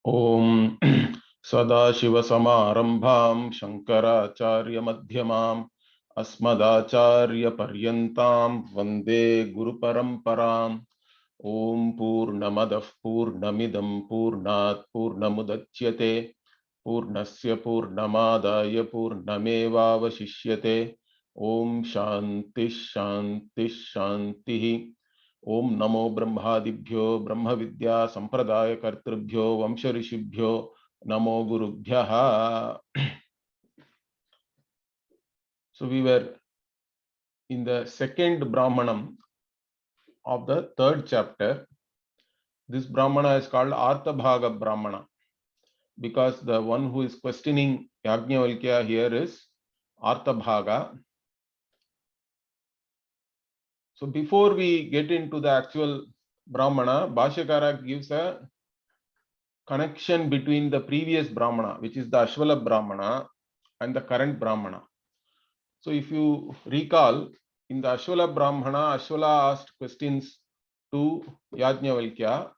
Om Sadashivasamarambham Shankaracharya Madhyamam Asmadacharya Paryantam Vande Guru Paramparam. Om Purnamadav Purnamidam Purnat Purnamudachyate Purnasya Purnamadaya Purnamevavashishyate. Om Shanti Shanti Shanti. ओम नमो ब्रह्मादिभ्यो ब्रह्म विद्या संप्रदाय कर्तृभ्यो वंश ऋषिभ्यो नमो गुरुभ्यः. So we were in the second Brahmanam of the third chapter. This Brahmana is called Arthabhaga Brahmana because the one who is questioning Yajnavalkya here is Arthabhaga. So before we get into the actual Brahmana, Bhashyakara gives a connection between the previous Brahmana, which is the Ashvala Brahmana, and the current Brahmana. So if you recall, in the Ashvala Brahmana, Ashvala asked questions to Yajnavalkya,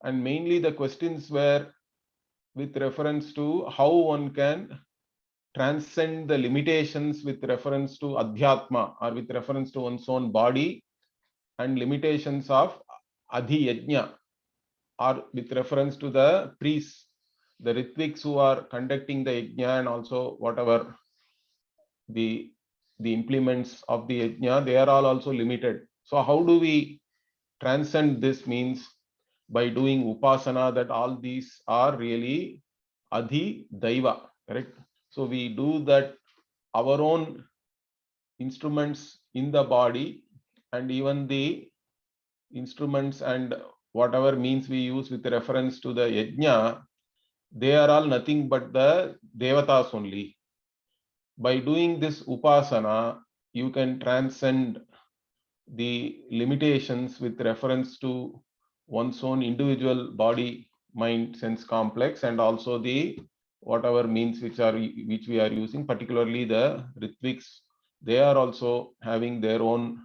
and mainly the questions were with reference to how one can transcend the limitations with reference to Adhyatma, or with reference to one's own body, and limitations of Adhi Yajna, or with reference to the priests, the Ritviks who are conducting the Yajna, and also whatever the implements of the Yajna, they are all also limited. So how do we transcend this? Means by doing upasana that all these are really Adhi Daiva, correct? So we do that our own instruments in the body, and even the instruments and whatever means we use with reference to the Yajna, they are all nothing but the Devatas only. By doing this upasana, you can transcend the limitations with reference to one's own individual body, mind, sense complex, and also the whatever means which we are using, particularly the Ritviks. They are also having their own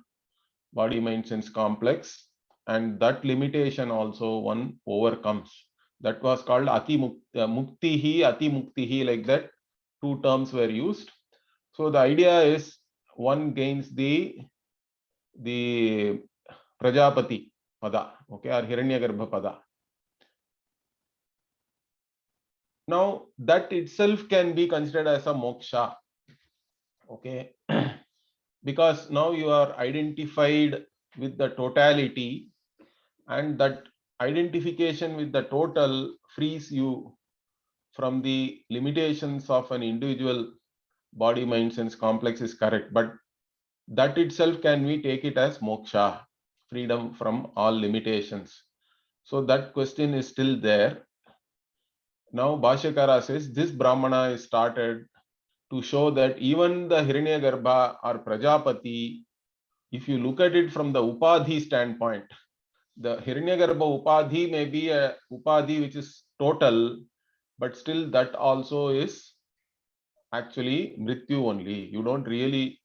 body, mind, sense complex, and that limitation also one overcomes. That was called Ati Muktihi, Ati Muktihi, like that. Two terms were used. So the idea is one gains the Prajapati Pada, okay, or Hiranyagarbha Pada. Now that itself can be considered as a moksha, okay, because now you are identified with the totality, and that identification with the total frees you from the limitations of an individual body, mind, sense complex is correct, but that itself can we take it as moksha, freedom from all limitations. So that question is still there. Now Bhashyakara says this Brahmana is started to show that even the Hiranyagarbha or Prajapati, if you look at it from the Upadhi standpoint, the Hiranyagarbha Upadhi may be a Upadhi which is total, but still that also is actually Mrityu only. You don't really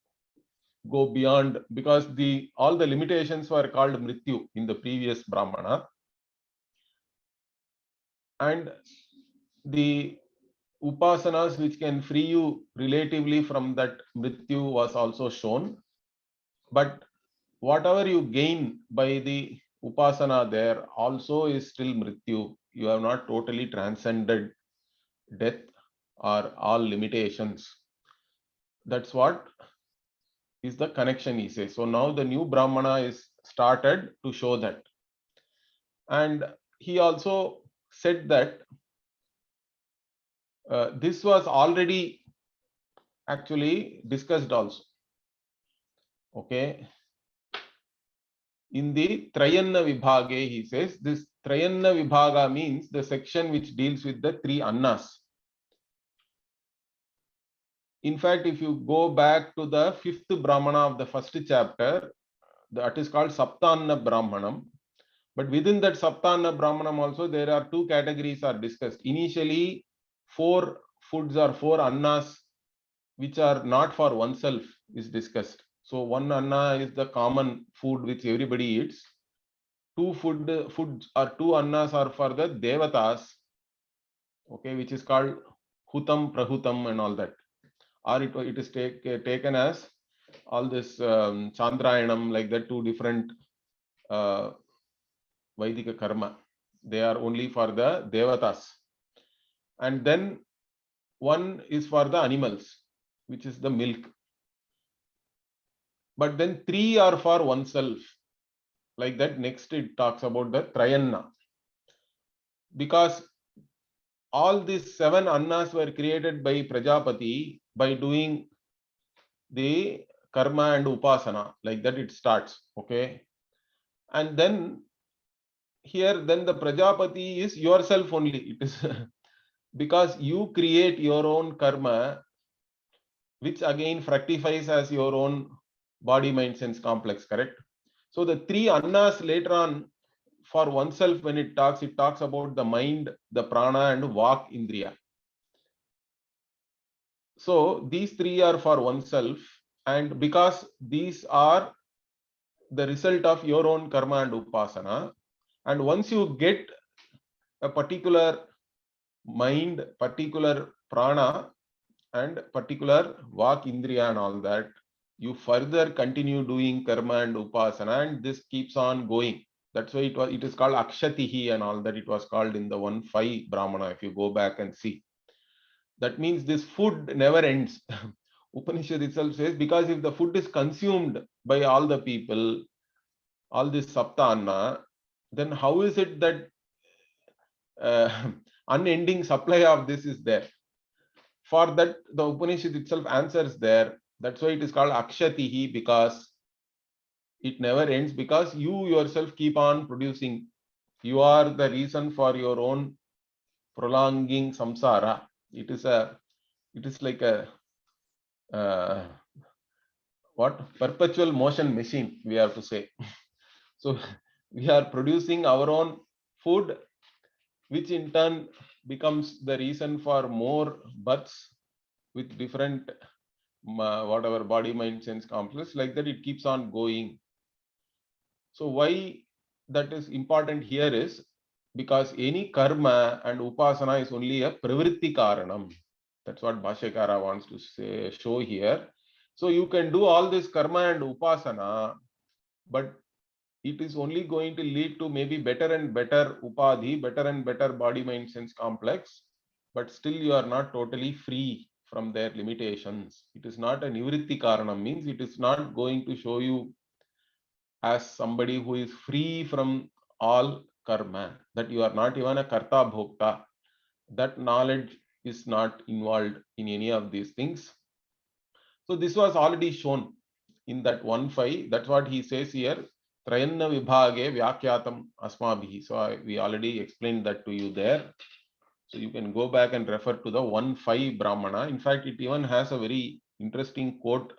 go beyond, because all the limitations were called Mrityu in the previous Brahmana, and the upasanas which can free you relatively from that Mrityu was also shown. But whatever you gain by the upasana there also is still Mrityu. You have not totally transcended death or all limitations. That's what is the connection, he says. So now the new Brahmana is started to show that. And he also said that this was already actually discussed also, okay, in the Trayanna Vibhage. He says this Trayanna Vibhaga means the section which deals with the three annas. In fact, if you go back to the fifth Brahmana of the first chapter, that is called Saptanna Brahmanam. But within that Saptanna Brahmanam also, there are two categories are discussed. Initially, 4 foods or 4 annas which are not for oneself is discussed. So one anna is the common food which everybody eats. 2 foods or 2 annas are for the devatas, okay, which is called Hutam, Prahutam and all that. Or it is taken as all this Chandrayanam, like that, two different Vaidika karma. They are only for the Devatas. And then one is for the animals, which is the milk. But then three are for oneself. Like that, next it talks about the Trayanna. Because all these 7 annas were created by Prajapati by doing the karma and upasana. Like that it starts. Okay. And then here, then the Prajapati is yourself only. It is because you create your own karma, which again fructifies as your own body, mind, sense complex, correct? So the 3 annas later on for oneself, when it talks about the mind, the prana and vak indriya. So these 3 are for oneself, and because these are the result of your own karma and upasana, and once you get a particular mind, particular prana and particular vak indriya and all that, you further continue doing karma and upasana, and this keeps on going. That's why it is called akshatihi and all that. It was called in the 1.5 Brahmana, if you go back and see. That means this food never ends. Upanishad itself says, because if the food is consumed by all the people, all this saptanna, then how is it that unending supply of this is there? For that, the Upanishad itself answers there. That's why it is called akshatihi, because it never ends, because you yourself keep on producing. You are the reason for your own prolonging samsara. It is like a perpetual motion machine, we have to say. So we are producing our own food, which in turn becomes the reason for more births with different whatever body, mind, sense complex. Like that, it keeps on going. So why that is important here is because any karma and upasana is only a pravritti karanam. That's what Bhashyakara wants to show here. So you can do all this karma and upasana, but it is only going to lead to maybe better and better upadhi, better and better body, mind, sense complex, but still you are not totally free from their limitations. It is not a nivritti karanam, means it is not going to show you as somebody who is free from all karma, that you are not even a karta bhokta. That knowledge is not involved in any of these things. So this was already shown in that 1.5. That's what he says here. Trayanna vibhage vyakyatam asmabhi. So we already explained that to you there. So you can go back and refer to the 1.5 Brahmana. In fact, it even has a very interesting quote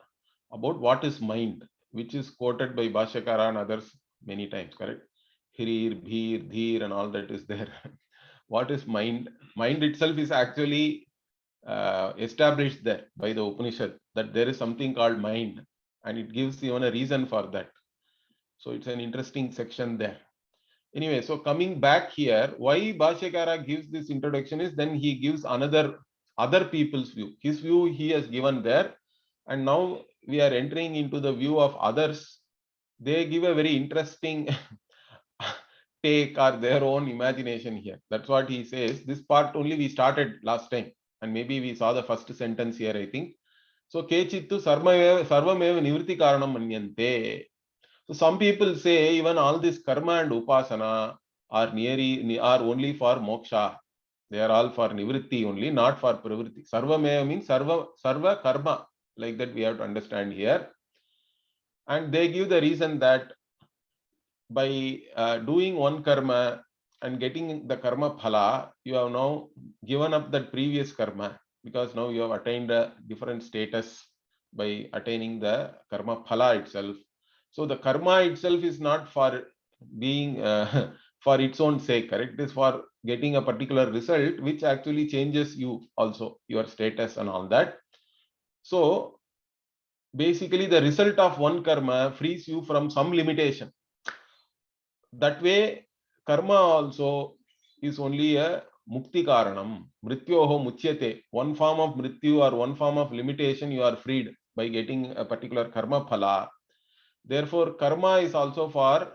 about what is mind, which is quoted by Bhashyakara and others many times, correct? Hirir, Bhir, Dhir and all that is there. What is mind? Mind itself is actually established there by the Upanishad, that there is something called mind, and it gives even a reason for that. So it's an interesting section there. Anyway, so coming back here, why Bhashyakara gives this introduction is then he gives other people's view. His view he has given there, and now we are entering into the view of others. They give a very interesting take or their own imagination here. That's what he says. This part only we started last time, and maybe we saw the first sentence here, I think. So kechittu sarvameva nivritti karanam manyante. So some people say even all this karma and upasana are only for moksha. They are all for nivritti only, not for pravritti. Sarvameva means sarva karma. Like that we have to understand here. And they give the reason that by doing one karma and getting the karma phala, you have now given up that previous karma, because now you have attained a different status by attaining the karma phala itself. So the karma itself is not for being for its own sake, correct? It is for getting a particular result, which actually changes you also, your status and all that. So basically the result of one karma frees you from some limitation. That way karma also is only a mukti karanam, mrityoho muchyate. One form of mrityu or one form of limitation you are freed by getting a particular karma phala. Therefore, karma is also for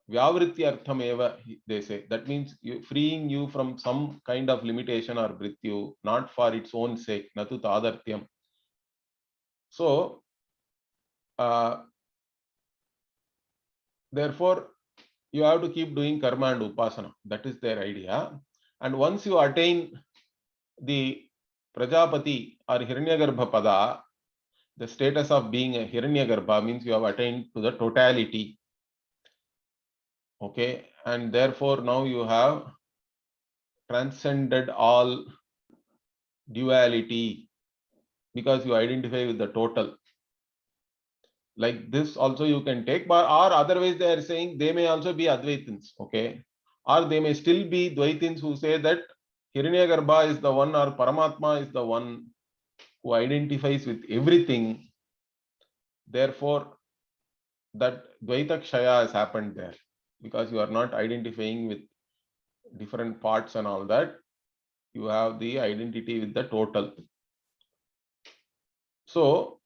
vyavrityartham eva, they say. That means freeing you from some kind of limitation or mrityu, not for its own sake, natu tadartyam. So, therefore, you have to keep doing karma and upasana. That is their idea. And once you attain the Prajapati or Hiranyagarbha pada, the status of being a Hiranyagarbha means you have attained to the totality. Okay, and therefore now you have transcended all duality because you identify with the total. Like this also you can take, but or otherwise they are saying they may also be Advaitins, okay, or they may still be Dvaitins who say that Hiranyagarbha is the one or Paramatma is the one who identifies with everything. Therefore, that Dvaita Kshaya has happened there because you are not identifying with different parts and all that. You have the identity with the total. So,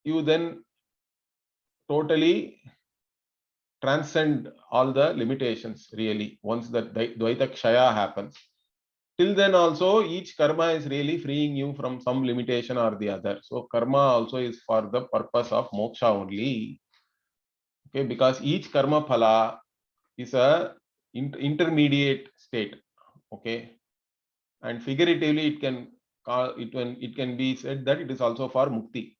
you then totally transcend all the limitations really once that Dvaita Kshaya happens. Till then also each karma is really freeing you from some limitation or the other. So karma also is for the purpose of moksha only. Okay, because each karma phala is a intermediate state. Okay, and figuratively it can be said that it is also for mukti.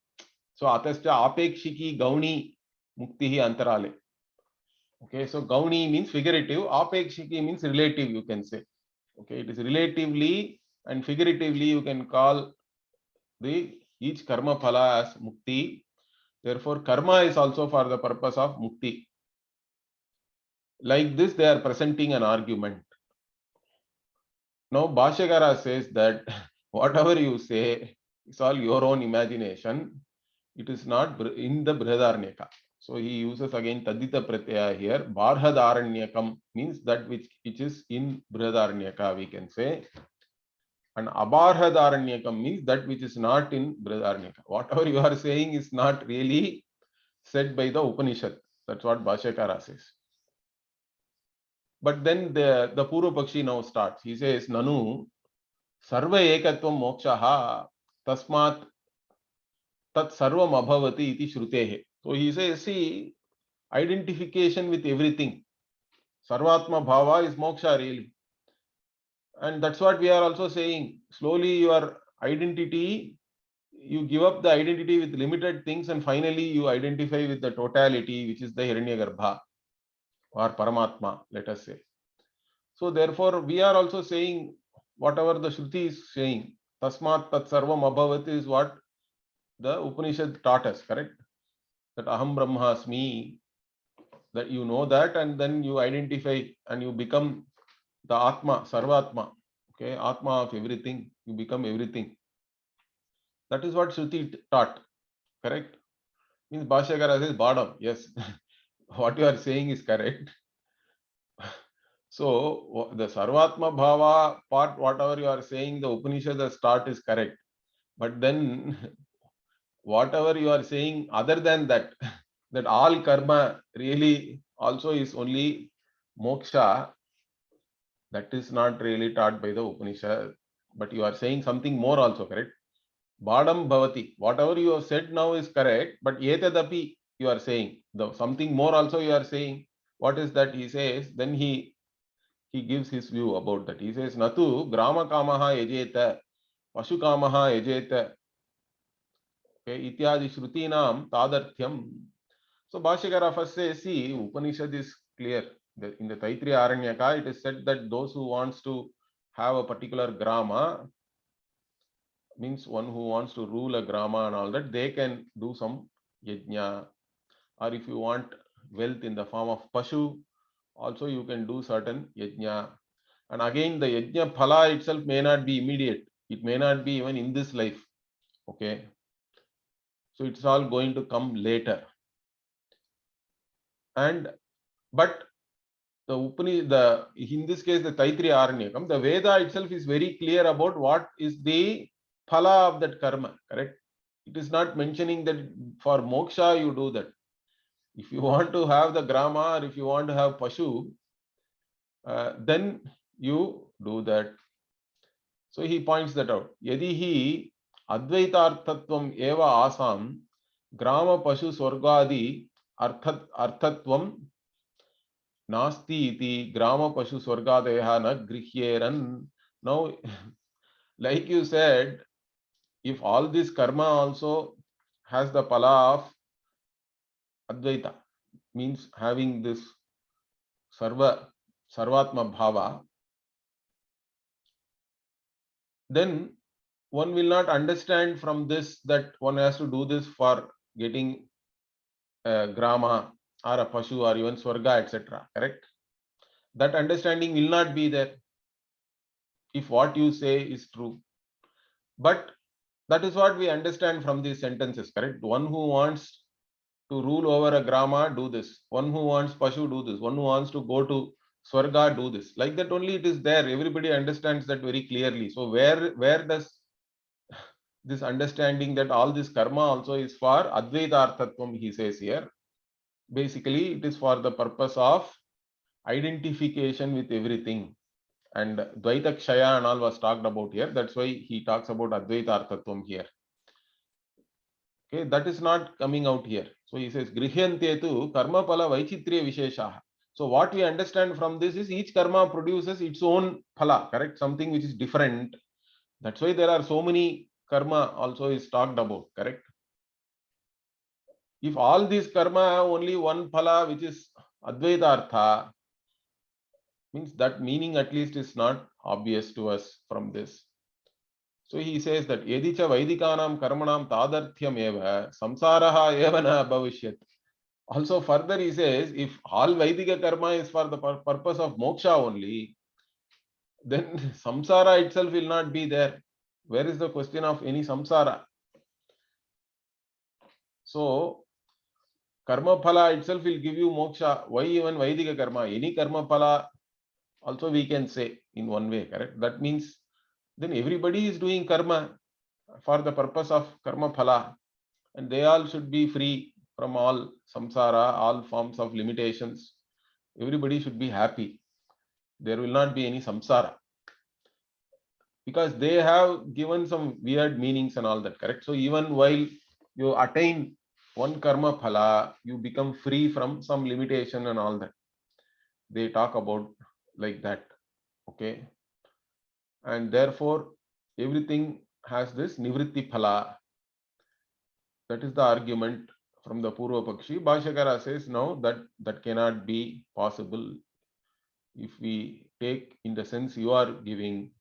So atascha apekshiki gauni mukti antarale. Okay, so gauni means figurative, apekshiki means relative, you can say. Okay, it is relatively and figuratively you can call the each karma phala as mukti. Therefore, karma is also for the purpose of mukti. Like this, they are presenting an argument. Now, Bhashyakara says that whatever you say is all your own imagination. It is not in the Brhadaranyaka. So he uses again Tadita Pratyaya here. Brhadaranyakam means that which is in Brhadaranyaka, we can say. And Abarhadaranyakam means that which is not in Brhadaranyaka. Whatever you are saying is not really said by the Upanishad. That's what Bhashyakara says. But then the Purva Pakshi now starts. He says, Nanu sarva ekatvam mokshaha tasmat tat sarvam abhavati iti shrutehe. So he says, see, identification with everything. Sarvatma bhava is moksha really. And that's what we are also saying. Slowly your identity, you give up the identity with limited things and finally you identify with the totality, which is the Hiranyagarbha or Paramatma, let us say. So therefore we are also saying whatever the Shruti is saying. Tasmat tat sarvam abhavat is what the Upanishad taught us, correct? That aham brahmasmi, that you know that and then you identify and you become the Atma, Sarvatma, okay, Atma of everything, you become everything. That is what Shruti taught, correct? Means Bhashyakara says bottom, yes, what you are saying is correct. So the Sarvatma Bhava part, whatever you are saying, the Upanishad has taught is correct. But then whatever you are saying other than that, that all karma really also is only moksha, that is not really taught by the Upanishad. But you are saying something more also, correct? Badam bhavati. Whatever you have said now is correct, but etadapi you are saying. Something more also you are saying. What is that? He says, then he gives his view about that. He says, Natu grama kamaha yajeta, pashu kamaha yajeta, okay, ityadi shrutinam tadarthyam. So Bhashyakara first says, see, Upanishad is clear. In the Taittiriya Aranyaka, it is said that those who wants to have a particular grama, means one who wants to rule a grama and all that, they can do some yajna. Or if you want wealth in the form of pashu, also you can do certain yajna. And again, the yajna phala itself may not be immediate. It may not be even in this life. Okay. So it's all going to come later. But in this case the Taittiriya Aranyakam, the Veda itself is very clear about what is the phala of that karma, correct? It is not mentioning that for moksha you do that. If you want to have the grama or if you want to have pashu, then you do that. So he points that out. Yadi hi advaitarthatvam eva asam grama pashu swargadi arthatvam nasti iti grama pashu swargadeha na grihyeran. Now, like you said, if all this karma also has the pala of advaita, means having this sarvatma bhava, then one will not understand from this that one has to do this for getting a grama or a pashu or even swarga, etc. Correct? That understanding will not be there if what you say is true. But that is what we understand from these sentences, correct? One who wants to rule over a grama, do this. One who wants pashu, do this. One who wants to go to swarga, do this. Like that only it is there. Everybody understands that very clearly. So where does this understanding that all this karma also is for advaitarthatvam, he says here. Basically, it is for the purpose of identification with everything. And Dvaita Kshaya and all was talked about here. That's why he talks about advaitarthatvam here. Okay, that is not coming out here. So he says, Grihyantetu karma pala vaichitriya visheshaha. So what we understand from this is each karma produces its own phala, correct? Something which is different. That's why there are so many karma also is talked about, correct? If all these karma have only one phala, which is advaitartha, means that meaning at least is not obvious to us from this. So he says that yedicha vaidikanam karmanam tadarthyam eva samsaraha eva na bhavishyat. Also further he says, if all Vaidika karma is for the purpose of moksha only, then samsara itself will not be there. Where is the question of any samsara? So karma phala itself will give you moksha. Why even Vaidika karma? Any karma phala also we can say in one way, correct? That means then everybody is doing karma for the purpose of karma phala, and they all should be free from all samsara, all forms of limitations. Everybody should be happy. There will not be any samsara, because they have given some weird meanings and all that, correct? So even while you attain one karma phala, you become free from some limitation and all that. They talk about like that, okay? And therefore everything has this nivritti phala. That is the argument from the Purva Pakshi. Bhashyakara says no, that cannot be possible. If we take in the sense you are giving,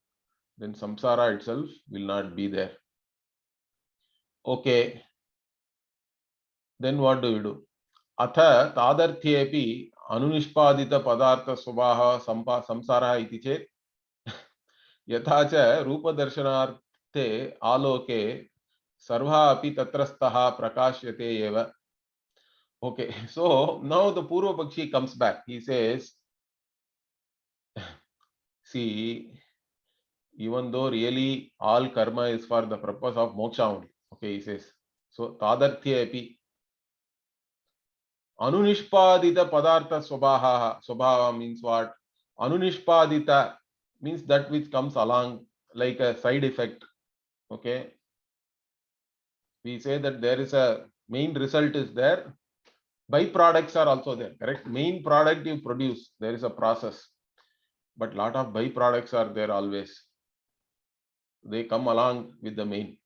then samsara itself will not be there. Okay, then what do we do? Atha tadarthyepi anunishpadita padartha swabaha samsara iti chet yatha cha rupa darshanarthe aloke sarva api tatrastaha prakashyate eva. Okay, so now the Purva Pakshi comes back. He says, see, even though really all karma is for the purpose of moksha only. Okay, he says. So tadarthya api anunishpadita padartha swabhava means what? Anunishpadita means that which comes along like a side effect. Okay. We say that there is a main result is there. Byproducts are also there, correct? Main product you produce, there is a process. But lot of byproducts are there always. They come along with the main.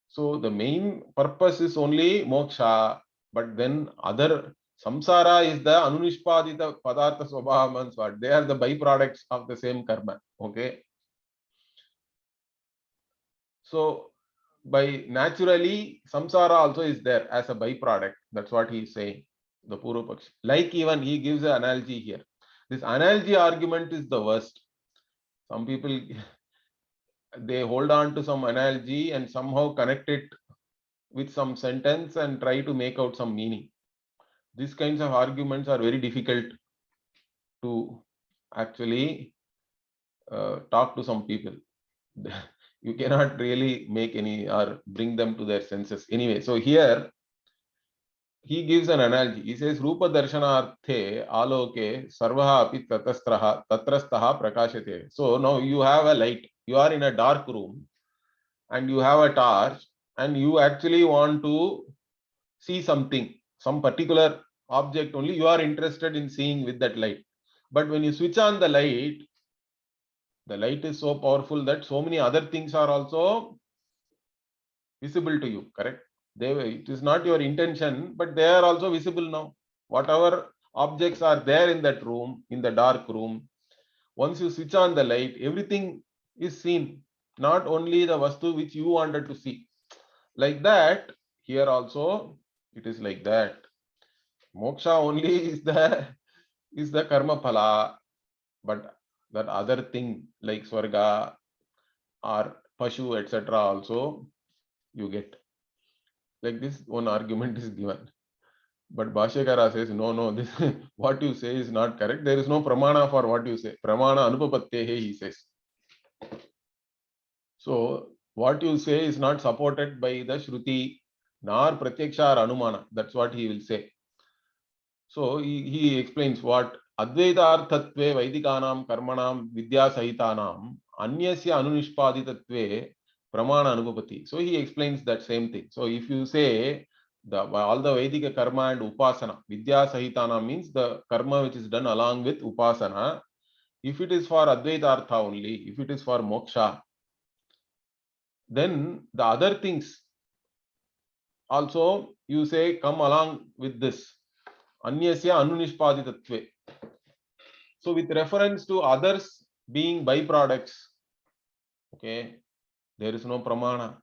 So the main purpose is only moksha, but then other samsara is the anunishpadita padartha swabhavams, what they are the byproducts of the same karma. Okay. So by naturally samsara also is there as a byproduct. That's what he is saying, the Purva Pakshi. Like even he gives an analogy here. This analogy argument is the worst. Some people they hold on to some analogy and somehow connect it with some sentence and try to make out some meaning. These kinds of arguments are very difficult. to actually talk to some people. You cannot really make any or bring them to their senses. Anyway, so here he gives an analogy. He says, Rupa darshanarthe aloke sarvaha api tatrastaha prakashate. So now you have a light. You are in a dark room and you have a torch and you actually want to see something, some particular object only you are interested in seeing with that light. But when you switch on the light is so powerful that so many other things are also visible to you, correct? It is not your intention, but they are also visible now. Whatever objects are there in that room, in the dark room, once you switch on the light, everything is seen, not only the vastu which you wanted to see. Like that, here also it is like that. Moksha only is the karma phala, but that other thing like swarga or pashu, etc., also you get. Like this, one argument is given. But Bhashyakara says, no, this what you say is not correct. There is no pramana for what you say. Pramana anupapattehe, he says. So what you say is not supported by the Shruti, nor Pratyaksha or Anumana. That's what he will say. So he explains what Advaitarthatve Vaidikanam Karmanam Vidya Sahitanam Anyasya Anunishpaditatve Pramana Anupapati. So he explains that same thing. So if you say all the Vedic karma and upasana, Vidya Sahitana means the karma which is done along with upasana. If it is for Advaitartha only, if it is for moksha, then the other things also you say come along with this. Anyasya Anunishpaditatve. So with reference to others being byproducts, okay, there is no pramana.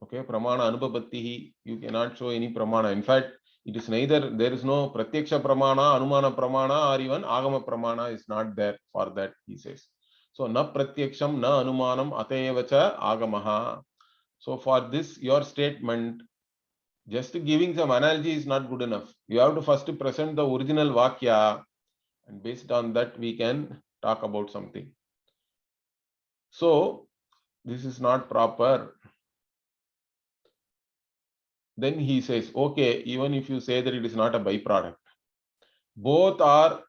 Okay, pramana anupapattihi, you cannot show any pramana. In fact, it is neither, there is no pratyaksha pramana, anumana pramana, or even agama pramana is not there for that, he says. So na pratyaksham, na anumanam, atayevacha agamaha. So for this, your statement, just giving some analogy is not good enough. You have to first present the original vakya, and based on that we can talk about something. So this is not proper. Then he says, okay, even if you say that it is not a byproduct, both are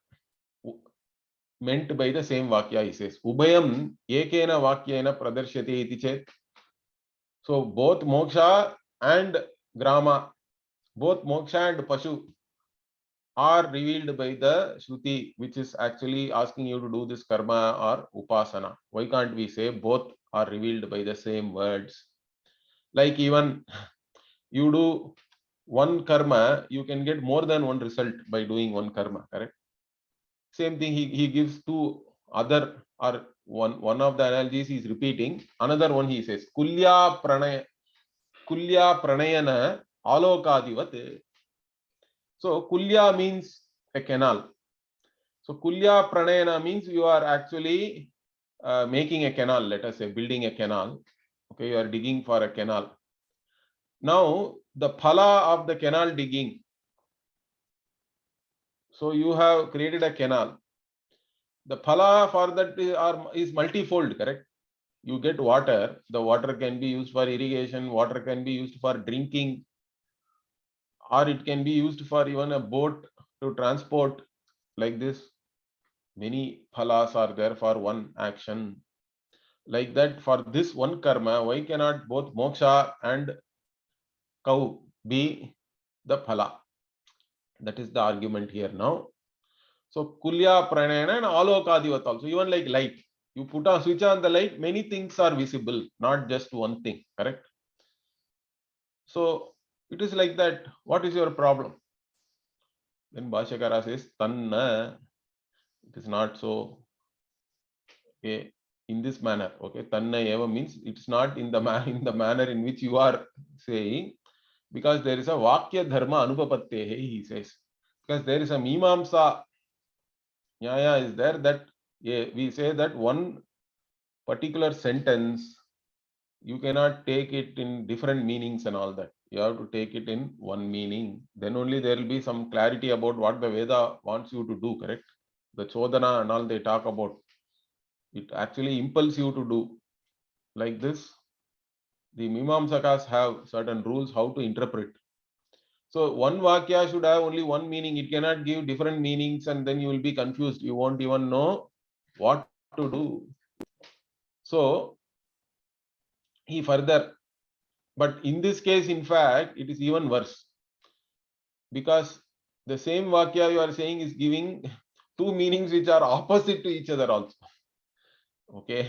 meant by the same vakya, he says. Ubhayam ekena vakyena pradarsyate iti chet. So both moksha and grama, both moksha and pashu are revealed by the Shruti, which is actually asking you to do this karma or upasana. Why can't we say both are revealed by the same words? Like even you do one karma, you can get more than one result by doing one karma, correct? Same thing, he gives two other, or one of the analogies he is repeating. Another one he says, Kulya pranayana alokadivat. So Kulya means a canal. So Kulya pranayana means you are actually making a canal, let us say building a canal. Okay, you are digging for a canal. Now the phala of the canal digging. So you have created a canal. The phala for that is multifold, correct? You get water. The water can be used for irrigation. Water can be used for drinking, or it can be used for even a boat to transport. Like this, many phalas are there for one action. Like that, for this one karma, why cannot both moksha and cow be the phala? That is the argument here now. So kulya pranayana and alokadivat also, even like light. You put a switch on the light, many things are visible, not just one thing, correct? So it is like that. What is your problem? Then Bhashyakara says, Tanna, it is not so. Okay, in this manner. Okay, Tanna eva means it's not in the manner in which you are saying, because there is a Vakya Dharma Anupapattehe, he says. Because there is a Mimamsa Nyaya is there that we say that one particular sentence, you cannot take it in different meanings and all that. You have to take it in one meaning. Then only there will be some clarity about what the Veda wants you to do, correct? the Chodana and all they talk about, it actually impels you to do like this. The Mimamsakas have certain rules how to interpret. So one Vakya should have only one meaning. It cannot give different meanings and then you will be confused. You won't even know what to do. So he further, but in this case, in fact, it is even worse. Because the same Vakya you are saying is giving two meanings which are opposite to each other also. Okay.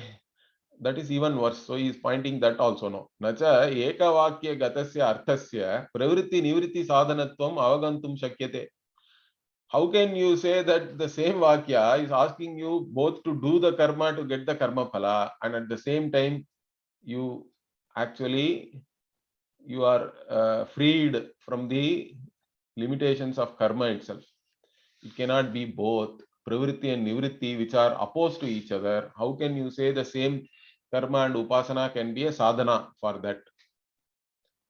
That is even worse. So he is pointing that also no. Nacha eka vakya gatasya arthasya pravritti nivritti sadhanatvam avagantum shakyate. How can you say that the same Vakya is asking you both to do the karma to get the karma phala, and at the same time you actually you are freed from the limitations of karma itself? It cannot be both pravritti and nivritti which are opposed to each other. How can you say the same karma and upasana can be a sadhana for that?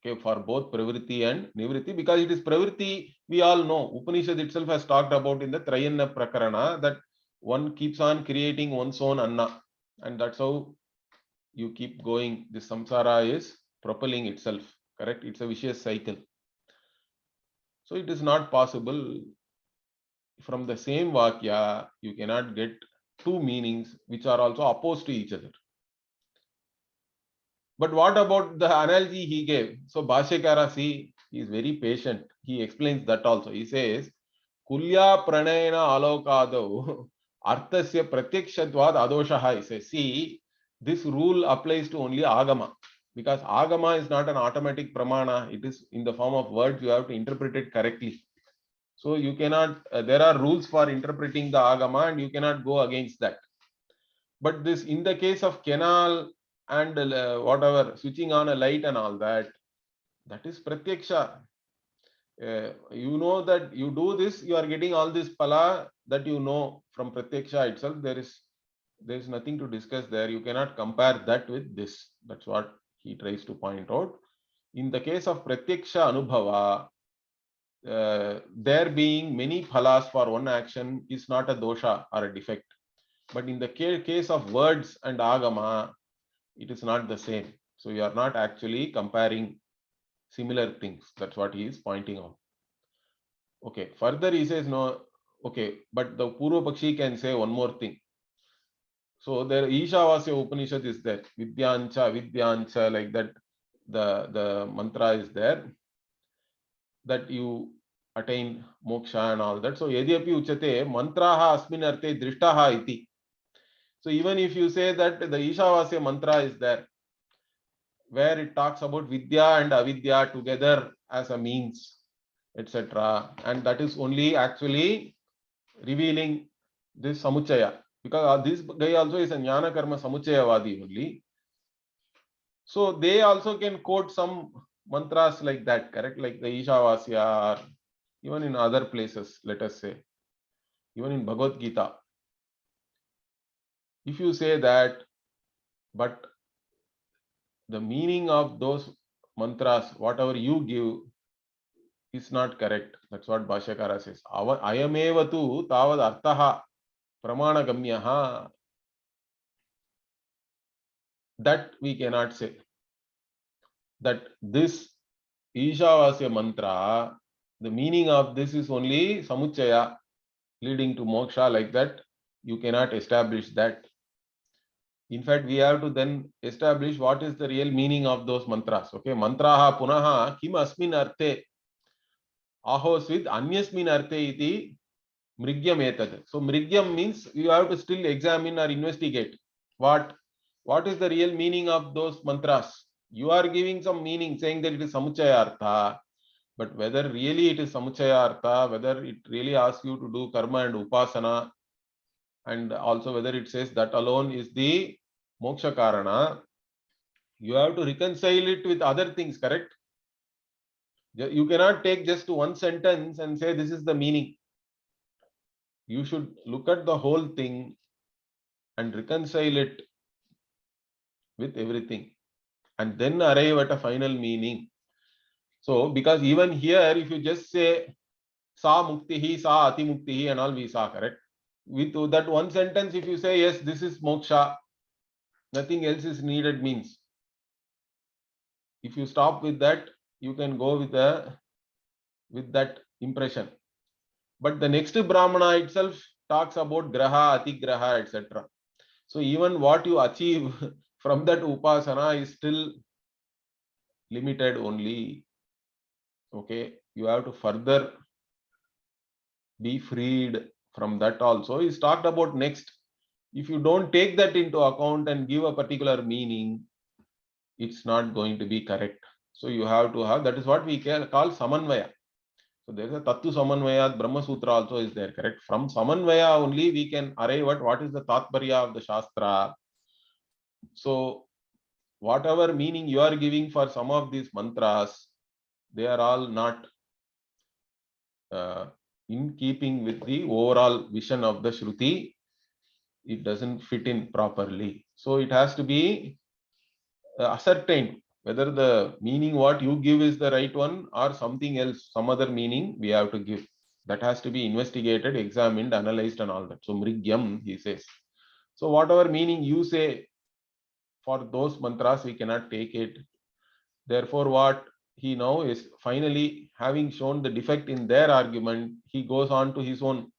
Okay, for both pravritti and nivritti, because it is pravritti, we all know. Upanishad itself has talked about in the Trayanna Prakarana that one keeps on creating one's own anna, and that's how you keep going. This samsara is propelling itself, correct? It's a vicious cycle. So it is not possible from the same Vakya, you cannot get two meanings which are also opposed to each other. But what about the analogy he gave? So Bhashyakara, see, he is very patient. He explains that also. He says, Kulya pranayana alokado arthasya pratyakshatvad adoshaha. He says, see, this rule applies to only agama. Because agama is not an automatic pramana. It is in the form of words. You have to interpret it correctly. So you cannot, there are rules for interpreting the agama and you cannot go against that. But this, in the case of canal and whatever, switching on a light and all that, that is pratyaksha. You know that you do this, you are getting all this pala that you know from pratyaksha itself. There is nothing to discuss there. You cannot compare that with this. That's what he tries to point out. In the case of pratyaksha anubhava, there being many phalas for one action is not a dosha or a defect. But in the case of words and agama, it is not the same. So you are not actually comparing similar things. That's what he is pointing out. Okay, further he says no, okay, but the Purva Pakshi can say one more thing. So there Ishavasya Upanishad is there, Vidyancha, Vidyancha, like that, the mantra is there, that you attain moksha and all that. So yadyapi uchate mantraha asmin arte drishtaha iti. So even if you say that the Ishavasya mantra is there, where it talks about vidya and avidya together as a means, etc., and that is only actually revealing this samuchaya, because this guy also is a jnana karma samuchayavadi only. So they also can quote some mantras like that, correct? Like the Ishavasya, or even in other places, let us say, even in Bhagavad Gita. If you say that, but the meaning of those mantras, whatever you give, is not correct. That's what Bhashyakara says. Ayameva tu tavad artaha pramanagamyaha. That we cannot say. That this Ishavasya mantra, the meaning of this is only samuchaya, leading to moksha, like that. You cannot establish that. In fact, we have to then establish what is the real meaning of those mantras. Okay, mantraha punaha kim asmin arte ahosvid anyasmin arte iti mrigyam etad. So mrigyam means you have to still examine or investigate what is the real meaning of those mantras. You are giving some meaning, saying that it is samuchaya artha, but whether really it is samuchaya artha, whether it really asks you to do karma and upasana, and also whether it says that alone is the moksha karana, you have to reconcile it with other things, correct? You cannot take just one sentence and say this is the meaning. You should look at the whole thing and reconcile it with everything, and then arrive at a final meaning. So, because even here, if you just say sa muktihi, sa ati muktihi, and all we saw, correct? With that one sentence, if you say, yes, this is moksha, nothing else is needed means. If you stop with that, you can go with that impression. But the next Brahmana itself talks about graha, atigraha, etc. So even what you achieve from that upasana is still limited only. Okay, you have to further be freed from that also. Is talked about next. If you don't take that into account and give a particular meaning, it's not going to be correct. So you have to have, that is what we call samanvaya. So there is a Tattu Samanvaya, Brahma Sutra also is there, correct? From Samanvaya only we can arrive at what is the Tatparya of the Shastra. So whatever meaning you are giving for some of these mantras, they are all not in keeping with the overall vision of the Shruti. It doesn't fit in properly. So it has to be ascertained whether the meaning what you give is the right one or something else, some other meaning we have to give. That has to be investigated, examined, analyzed, and all that. So Mrigyam, he says. So whatever meaning you say for those mantras, we cannot take it. Therefore, what he now is finally having shown the defect in their argument, he goes on to his own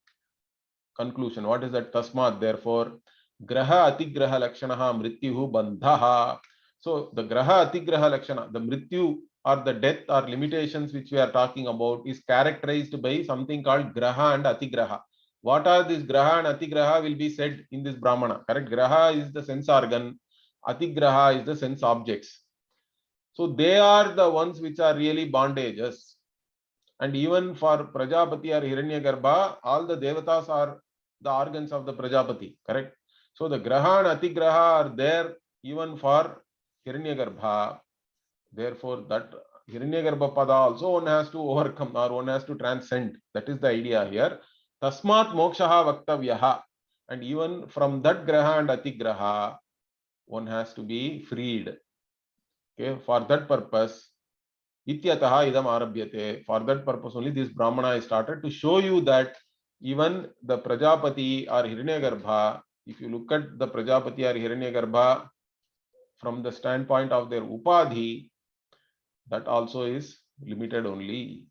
conclusion. What is that? Tasmat, therefore, graha atigraha lakshanaha mrityuhu bandhaha. So the graha atigraha lakshana, the mrityu or the death or limitations which we are talking about is characterized by something called graha and atigraha. What are these graha and atigraha will be said in this Brahmana. Correct? Graha is the sense organ, atigraha is the sense objects. So they are the ones which are really bondages. And even for Prajapati or Hiranyagarbha, all the devatas are the organs of the Prajapati, correct? So the graha and atigraha are there even for Hiranyagarbha. Therefore, that Hiranyagarbha pada also one has to overcome or one has to transcend. That is the idea here. Tasmat mokshaha vaktavyaha. And even from that graha and atigraha, one has to be freed. Okay, for that purpose, Ityataha idam arabhyate. For that purpose only this Brahmana is started to show you that even the Prajapati or Hiranyagarbha, if you look at the Prajapati or Hiranyagarbha from the standpoint of their upadhi, that also is limited only.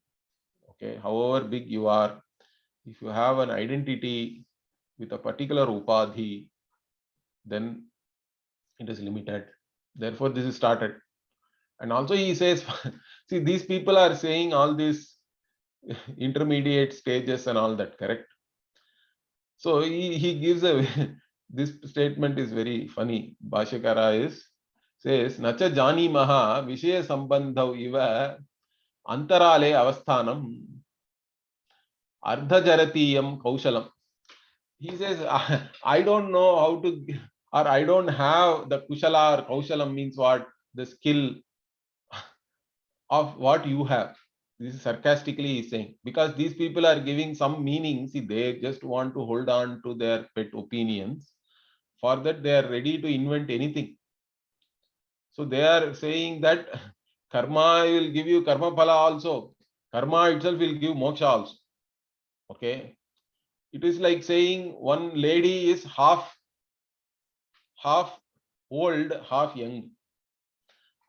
Okay, however big you are, if you have an identity with a particular upadhi, then it is limited. Therefore, this is started. And also he says, see, these people are saying all these intermediate stages and all that, correct? So he gives a this statement is very funny. Bhashyakara says nacha jani maha vishaya sambandhav iva antarale avasthanam ardhajaratiyam kaushalam. He says, I don't know how to, or I don't have the kushala or kaushalam means what? The skill of what you have. This is sarcastically he's saying, because these people are giving some meaning. See, they just want to hold on to their pet opinions. For that, they are ready to invent anything. So they are saying that karma will give you karma phala also. Karma itself will give moksha also. Okay. It is like saying one lady is half old, half young.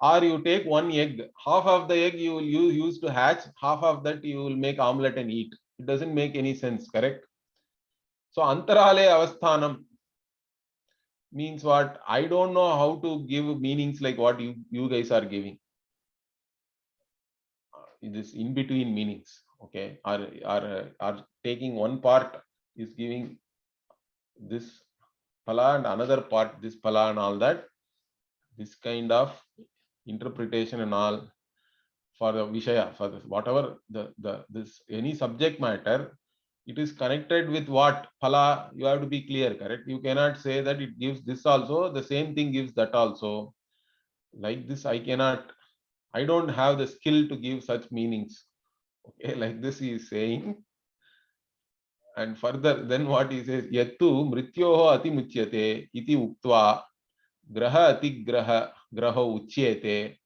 Or you take one egg, half of the egg you will use to hatch, half of that you will make omelette and eat. It doesn't make any sense, correct? So antarale avasthanam means what? I don't know how to give meanings like what you guys are giving. It is in between meanings, okay? Are taking one part is giving this phala and another part this phala and all that. This kind of interpretation and all for the vishaya, for this, whatever this any subject matter, it is connected with what phala. You have to be clear, correct? You cannot say that it gives this also, the same thing gives that also. Like this, I don't have the skill to give such meanings. Okay, like this he is saying. And further, then what he says, yattu mrityoho ati muchyate iti uktva graha ati graho uchyate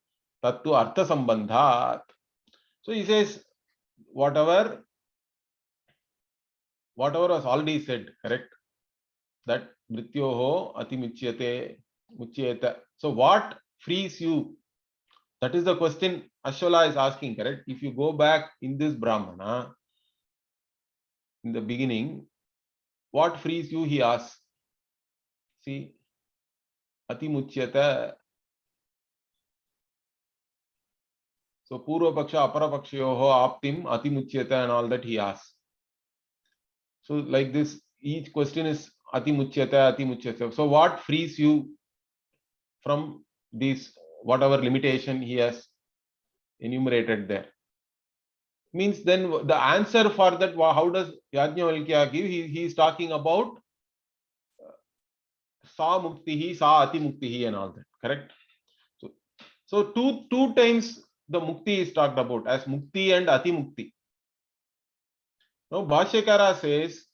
tattu artha sambandhat. So he says, whatever whatever was already said, correct? That mrityoho atimuchyate muchyeta. So what frees you? That is the question Ashwala is asking, correct? If you go back in this Brahmana, in the beginning, what frees you? He asks. See, atimuchyata. So Purva Paksha, Apara Pakshayoho, Aptim, Atimuchyata, and all that he asks. So like this, each question is Atimuchyata, Atimuchyata. So what frees you from this, whatever limitation he has enumerated there? Means then the answer for that, how does Yajnavalkya give? He is talking about Sa Muktihi, Sa Ati Muktihi and all that, correct? So two times the Mukti is talked about as Mukti and Ati Mukti. Now Bhashyakara says,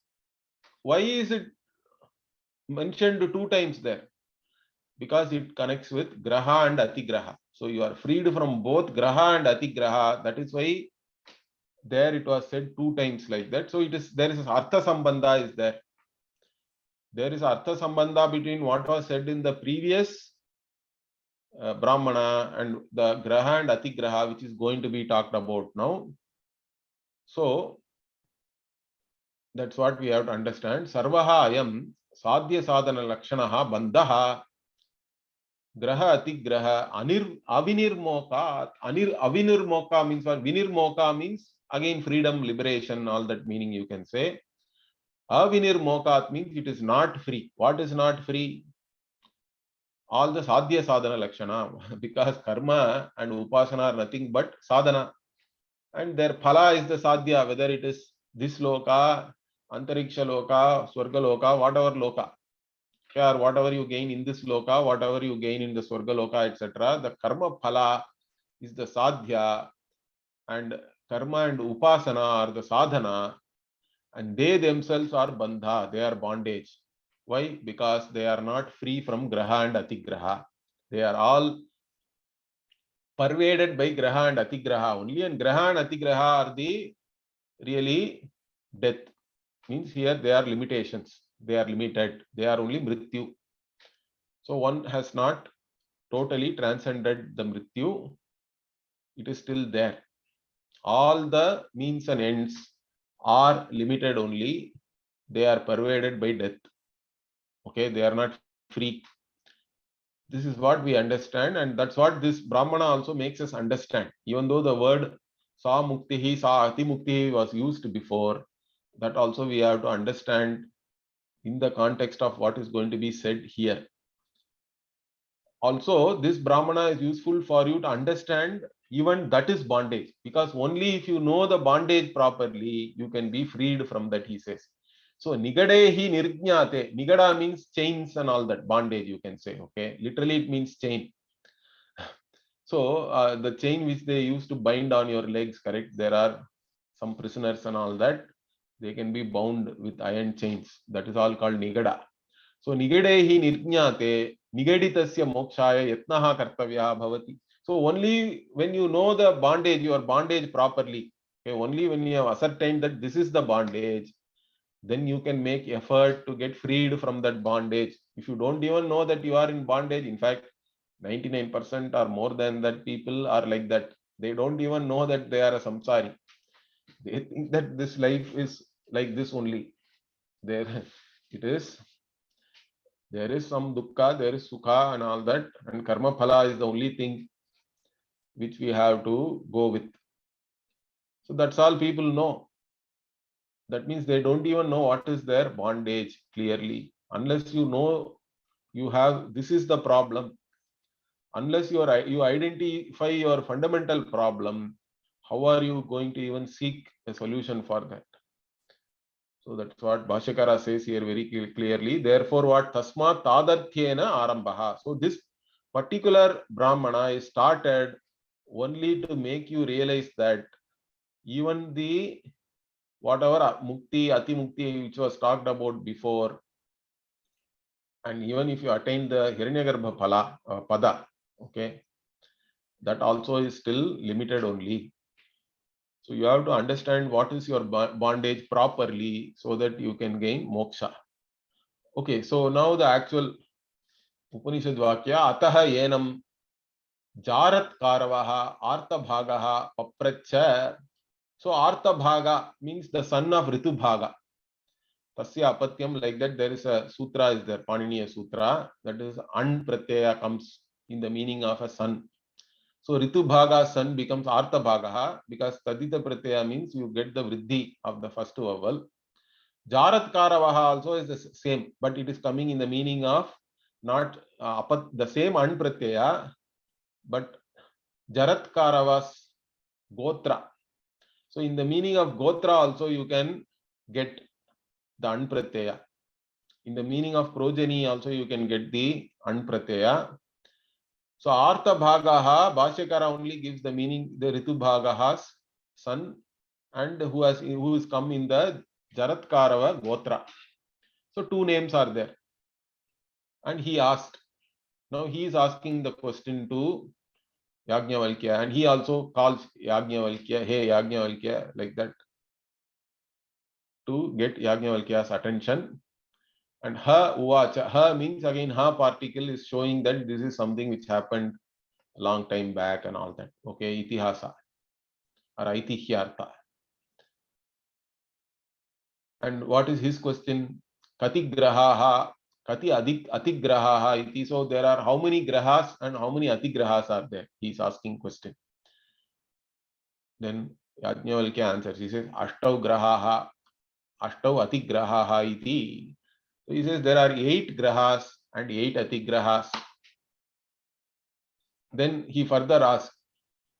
why is it mentioned two times there? Because it connects with Graha and Atigraha. So you are freed from both Graha and Atigraha. That is why there it was said two times like that. So it is, there is Artha Sambandha is there. There is Artha Sambandha between what was said in the previous Brahmana and the Graha and Atigraha, which is going to be talked about now. So that's what we have to understand. Sarvaha ayam sadhya sadhana lakshanaha bandhaha graha atigraha avinirmoka. Avinirmoka means what? Vinirmoka means again freedom, liberation, all that meaning you can say. Avinirmokat means it is not free. What is not free? All the sadhya sadhana lakshana, because karma and upasana are nothing but sadhana, and their phala is the sadhya, whether it is this loka, antariksha loka, swarga loka, whatever loka, or whatever you gain in this loka, whatever you gain in the swarga loka, etc. The karma phala is the sadhya, and karma and upasana are the sadhana, and they themselves are bandha, they are bondage. Why? Because they are not free from graha and atigraha. They are all pervaded by graha and atigraha only, and graha and atigraha are the really death. Means here they are limitations, they are limited, they are only mrityu. So one has not totally transcended the mrityu, it is still there. All the means and ends are limited only, they are pervaded by death. Okay, they are not free. This is what we understand, and that's what this Brahmana also makes us understand. Even though the word Sa Muktihi, Sa Ati Muktihi was used before, that also we have to understand in the context of what is going to be said here. Also, this Brahmana is useful for you to understand even that is bondage, because only if you know the bondage properly, you can be freed from that, he says. So nigadehi nirjnate. Nigada means chains and all that, bondage you can say. Okay, literally it means chain. So the chain which they used to bind on your legs, correct? There are some prisoners and all that. They can be bound with iron chains. That is all called nigada. So nigadehi nirjnate nigaditasya mokshaya yatnaha kartavya bhavati. So only when you know the bondage, your bondage properly, okay, only when you have ascertained that this is the bondage, then you can make effort to get freed from that bondage. If you don't even know that you are in bondage, in fact, 99% or more than that people are like that. They don't even know that they are a samsari. They think that this life is like this only. There it is. There is some dukkha, there is sukha and all that, and karma phala is the only thing which we have to go with. So that's all people know. That means they don't even know what is their bondage clearly. Unless you know you have, this is the problem. Unless you identify your fundamental problem, how are you going to even seek a solution for that? So that's what Bhashyakara says here very clearly. Therefore, what tasmat tadathyena arambaha. So this particular Brahmana is started only to make you realize that even the whatever mukti, ati mukti, which was talked about before, and even if you attain the Hiranyagarbha phala, pada, okay, that also is still limited only. So you have to understand what is your bondage properly so that you can gain moksha. Okay, so now the actual Upanishad Vakya, Ataha Yenam Jarat Karavaha Artha Bhagaha Papracha. So Artha Bhaga means the son of Ritu Bhaga. Tasya Apatyam, like that there is a sutra, is there, Paniniya Sutra, that is An Pratyaya comes in the meaning of a son. So Ritu Bhaga's son becomes Artha Bhagaha because Tadita Pratyaya means you get the Vriddhi of the first vowel. Jarat Karavaha also is the same, but it is coming in the meaning of not the same An Pratyaya, but Jarat Karavas Gotra. So in the meaning of Gotra also you can get the An Pratyaya. In the meaning of progeny also you can get the An Pratyaya. So Artha Bhagaha, Bhashyakara only gives the meaning, the Ritu Bhagaha's son, and who is come in the Jaratkarava Gotra. So two names are there. And he asked. Now he is asking the question to Yajnavalkya, and he also calls Yajnavalkya, hey Yajnavalkya, like that, to get Yajnavalkya's attention. And ha uvacha, ha means again ha particle is showing that this is something which happened a long time back and all that. Okay, itihasa or aitihyartha. And what is his question? Kati grahaha, kati atigrahaha iti. So there are how many grahas and how many atigrahas are there? He is asking question. Then Yajnavalkya answers. He says ashtau grahaha, ashtau atigrahaha iti. So he says there are 8 grahas and 8 atigrahas. Then he further asks,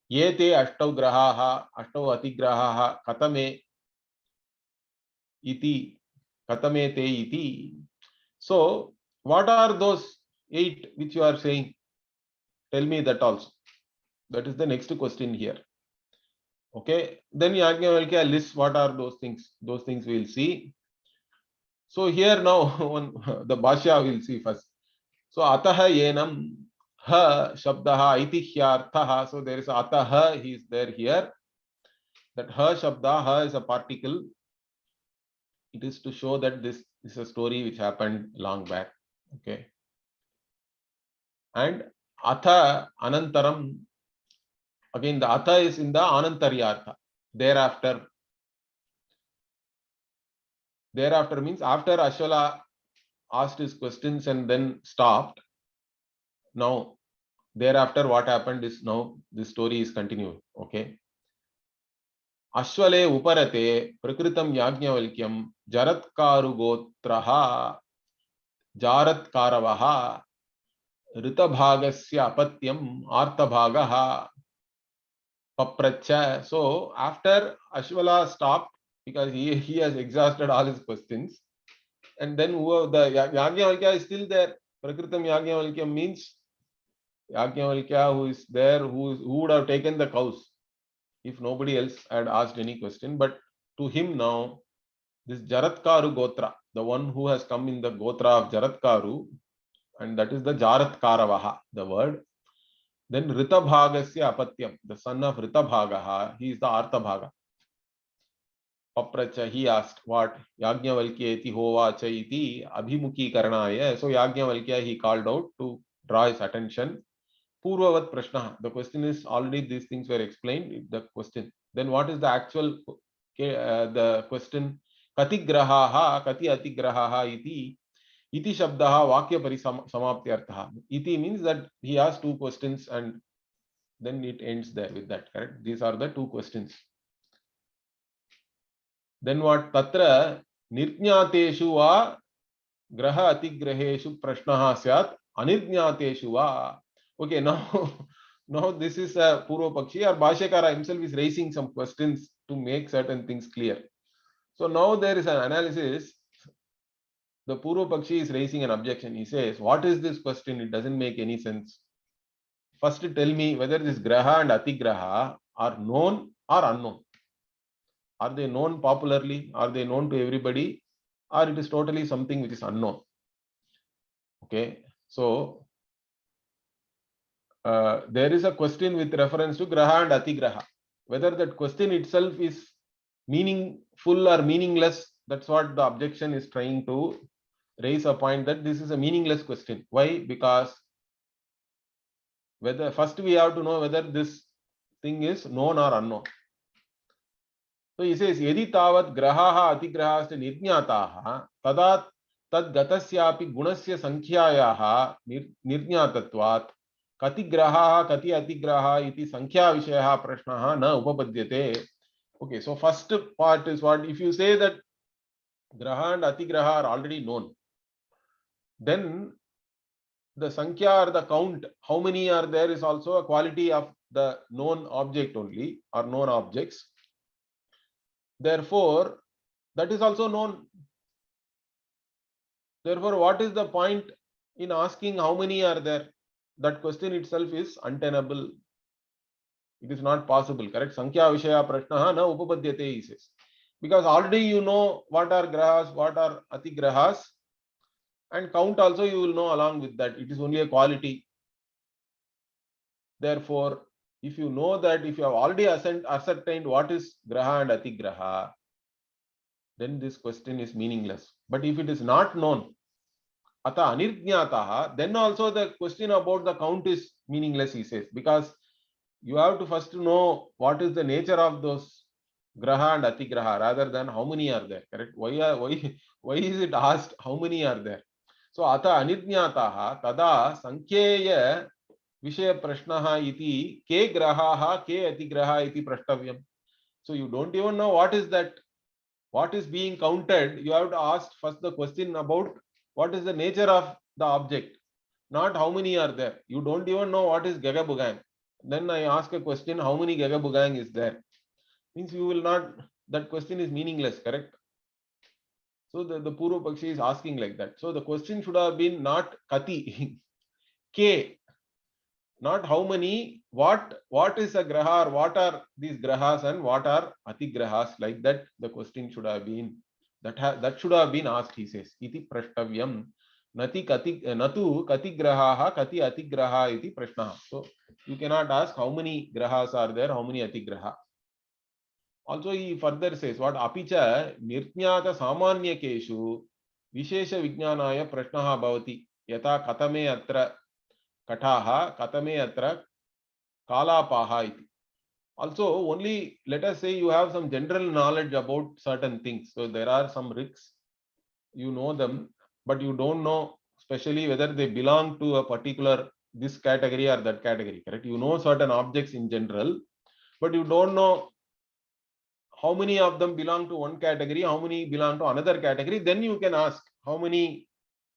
ye te ashtau grahaha, ashtau atigrahaha katame iti, katame te iti. So what are those 8 which you are saying? Tell me that also. That is the next question here. Okay, then Yajnavalkya lists what are those things. Those things we will see. So here now the bhashya we will see first. So ataha yenam ha shabdaha itihyarthaha. So there is ataha, he is there here. That ha shabda, ha is a particle. It is to show that this is a story which happened long back. Okay. And atha anantaram, again the atha is in the anantaryartha. Thereafter. Thereafter means after Ashwala asked his questions and then stopped. Now thereafter what happened is now this story is continued. Okay. Ashwale uparate prakritam yajnavalkyam jaratkaru gotraha jaratkaravaha ritabhagasya apatyam artabhagaha papracha. So after Ashwala stopped, because he has exhausted all his questions, and then the Yajnavalkya is still there. Prakritam Yajnavalkya means Yajnavalkya who is there, who would have taken the cows if nobody else had asked any question. But to him now, this Jaratkaru Gotra, the one who has come in the Gotra of Jaratkaru, and that is the Jaratkaravaha, the word. Then Ritabhagasya Apatyam, the son of Ritabhagaha, he is the Arthabhaga. Papracha, he asked what? Yajnavalkya iti hovacha iti abhimukhi karanaya. So Yajnavalkya, he called out to draw his attention. Purvavat prashna. The question is already these things were explained. The question. Then what is the actual the question? Kati grahaha, kati atigrahaha iti. Iti shabdaha vakya parisamaptyartha. Iti means that he asked 2 questions and then it ends there with that. Correct? These are the 2 questions. Then what? Tatra nirjnateshu va graha atigraheshu prashnaha syat anirjnateshu va. Okay, now this is a Purva Pakshi, or Bhashyakara himself is raising some questions to make certain things clear. So now there is an analysis. The Purva Pakshi is raising an objection. He says, what is this question? It doesn't make any sense. First tell me whether this Graha and Atigraha are known or unknown. Are they known popularly? Are they known to everybody? Or it is totally something which is unknown? Okay, so there is a question with reference to Graha and Atigraha. whether that question itself is meaningful or meaningless. That's what the objection is trying to raise a point, that this is a meaningless question. Why? Because whether first we have to know whether this thing is known or unknown. So he says, yadi tavat grahaha atigrahasya nirnyataha tada tad gatasyapi gunasya sankhyayaha nirnyatatvat kati grahaha kati atigraha iti sankhya vishayaha prashnaha na upapadyate. Okay, so first part is what? If you say that graha and atigraha are already known, then the sankhya or the count, how many are there, is also a quality of the known object only, or known objects. Therefore, that is also known. Therefore, what is the point in asking how many are there? That question itself is untenable. It is not possible, correct? Sankhya Vishaya Prashnaha na upapadyate, he says. Because already you know what are grahas, what are atigrahas, and count also you will know along with that. It is only a quality. Therefore, if you know that, if you have already ascertained what is graha and atigraha, then this question is meaningless. But if it is not known, ata anirjnataha, then also the question about the count is meaningless, he says, because you have to first know what is the nature of those graha and atigraha rather than how many are there, correct? Why is it asked how many are there? So ata anirjnataha tada sankhyeya विषय प्रश्नः इति के ग्रहाः के अतिग्रहाः इति प्रष्टव्यम्. So you don't even know what is that, what is being counted. You have to ask first the question about what is the nature of the object, not how many are there. You don't even know what is Gagabugang. Then I ask a question, how many Gagabugang is there? Means you will not, that question is meaningless, correct? So the Purva Pakshi is asking like that. So the question should have been not Kati, K, not how many, what is a graha, or what are these grahas and what are atigrahas, like that the question should have been, that should have been asked, he says. Iti prashtavyam nati kati natu kati grahaha kati atigraha iti prashnaha. So you cannot ask how many grahas are there, how many atigraha. Also he further says what? Apicha nirjnata samanyakeshu vishesha vijnanaya prashnaha bhavati yata katame atra kataha katame atra kalapaha iti. Also, only let us say you have some general knowledge about certain things. So there are some risks, you know them, but you don't know especially whether they belong to a particular this category or that category, correct? You know certain objects in general, but you don't know how many of them belong to one category, how many belong to another category. Then you can ask how many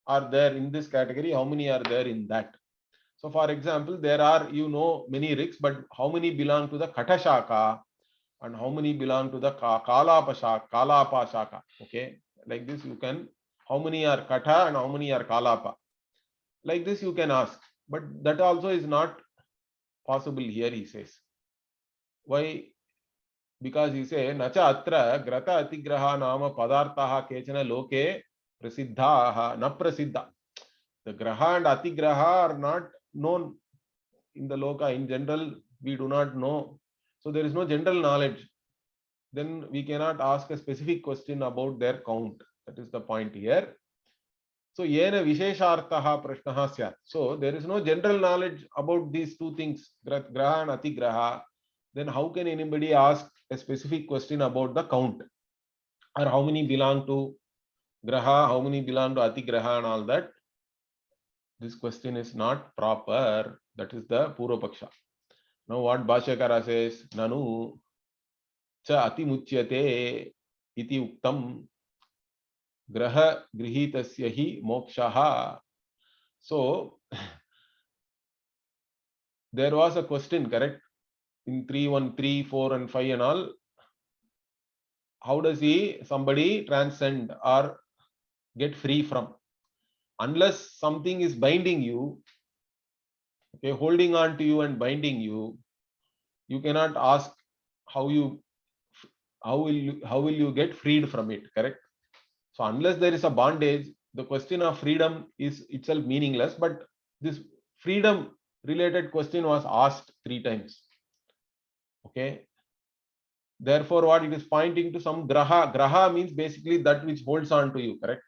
are there in this category, how many are there in that. So for example, there are, you know, many rigs, but how many belong to the Kata Shaka and how many belong to the Kalapa Shaka. Okay, like this you can, how many are Kata and how many are Kalapa. Like this you can ask, but that also is not possible here, he says. Why? Because he says, Nacha atra grata atigraha nama padartaha kechana loke prasiddhaha na prasiddha. The graha and atigraha are not known in the loka. In general, we do not know. So there is no general knowledge. Then we cannot ask a specific question about their count. That is the point here. So yena visheshartaha prashnaha syat. So there is no general knowledge about these two things, graha and atigraha. Then how can anybody ask a specific question about the count, or how many belong to graha, how many belong to atigraha and all that? This question is not proper. That is the Purva Paksha. Now what Bhashyakara says, Nanu cha atimuchyate iti uktam graha grihitasya hi mokshaha. So there was a question, correct? In 3, 1, 3, 4 and 5 and all. How does somebody transcend or get free from? Unless something is binding you, okay, holding on to you and binding you, you cannot ask how will you get freed from it, correct? So unless there is a bondage, the question of freedom is itself meaningless. But this freedom related question was asked 3 times. Okay, Therefore, what it is pointing to some graha. Graha means basically that which holds on to you, correct?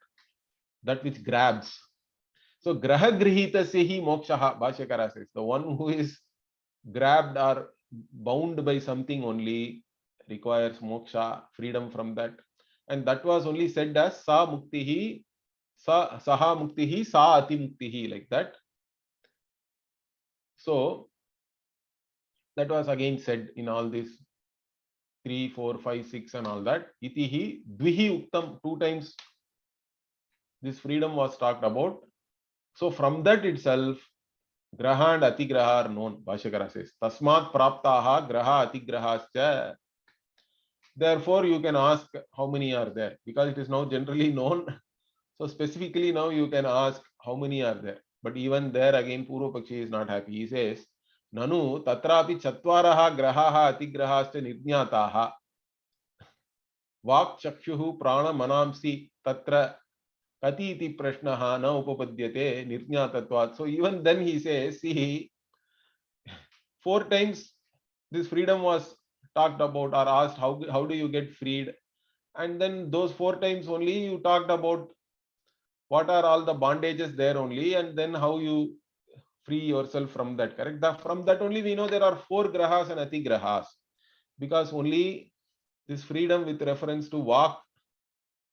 That which grabs. So graha grihitasya mokshaha, Bhashyakara says. The one who is grabbed or bound by something only requires moksha, freedom from that. And that was only said as sa muktihi, saha muktihi, sa ati muktihi, like that. So that was again said in all these 3, 4, 5, 6 and all that. Itihi dvihi uktam, 2 times this freedom was talked about. So from that itself, graha and atigraha are known, Bhashyakara says. Tasmat praptaha graha atigrahascha. Therefore, you can ask how many are there, because it is now generally known. So specifically now you can ask how many are there. But even there again, Purva Pakshi is not happy. He says, Nanu tatrapi chatvaraha grahaha atigrahascha nirnyataha. Vak chakshuhu prana manamsi tatra kati iti prashnaha na upapadyate nirnyatatvat. So even then he says, see, 4 times this freedom was talked about or asked, how do you get freed? And then those 4 times only you talked about what are all the bondages there only, and then how you free yourself from that, correct? From that only we know there are 4 grahas and atigrahas, because only this freedom with reference to vak,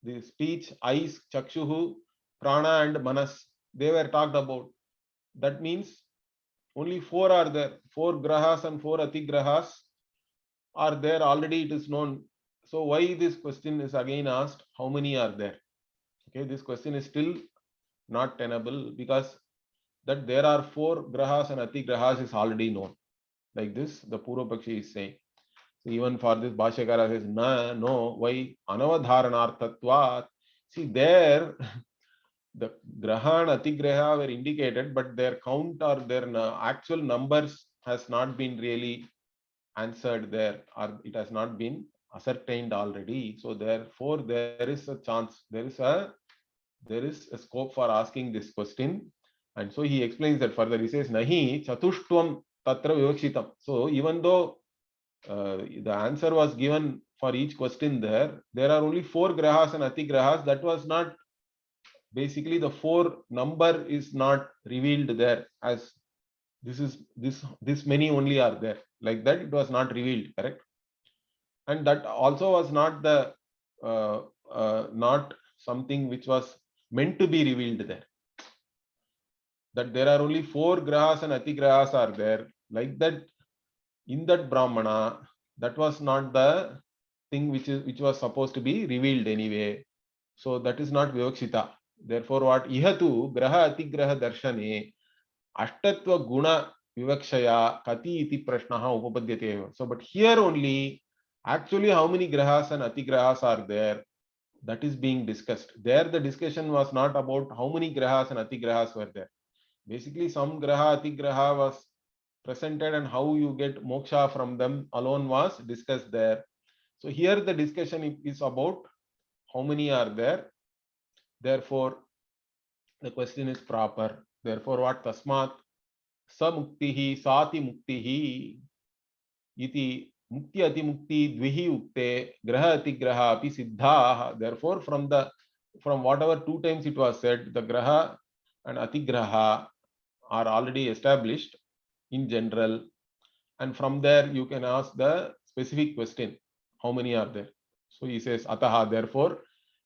the speech, eyes, chakshuhu, prana and manas, they were talked about. That means only 4 are there. 4 grahas and 4 atigrahas are there already, it is known. So why this question is again asked, how many are there? Okay, this question is still not tenable, because that there are 4 grahas and atigrahas is already known. Like this, the Purva Pakshi is saying. So even for this, Bhashyakara says, no, why? Anavadharanarthatvat. See, there, the graha and atigraha were indicated, but their count or their actual numbers has not been really answered there, or it has not been ascertained already. So therefore, there is a chance, there is a scope for asking this question. And so he explains that further. He says, Nahi chatushtuam tatra vivakshitam. So even though the answer was given for each question there are only 4 grahas and atigrahas. That was not, basically the 4 number is not revealed there, as this many only are there. Like that, it was not revealed, correct? And that also was not the not something which was meant to be revealed there. That there are only 4 grahas and atigrahas are there, like that, in that Brahmana, that was not the thing which was supposed to be revealed anyway. So that is not Vivakshita. Therefore, what ihatu graha atigraha darshane ashtatva guna vivakshaya kati iti prashnaha upapadyate. So, but here only, actually how many grahas and atigrahas are there, that is being discussed. There the discussion was not about how many grahas and atigrahas were there. Basically, some graha atigraha was presented, and how you get moksha from them alone was discussed there. So here the discussion is about how many are there. Therefore, the question is proper. Therefore, what? Tasmat sa muktihi sati muktihi iti mukti ati mukti dvihi ukte graha ati graha api siddha. Therefore, from whatever 2 times it was said, the graha and atigraha are already established in general, and from there you can ask the specific question, how many are there? So he says, ataha, therefore,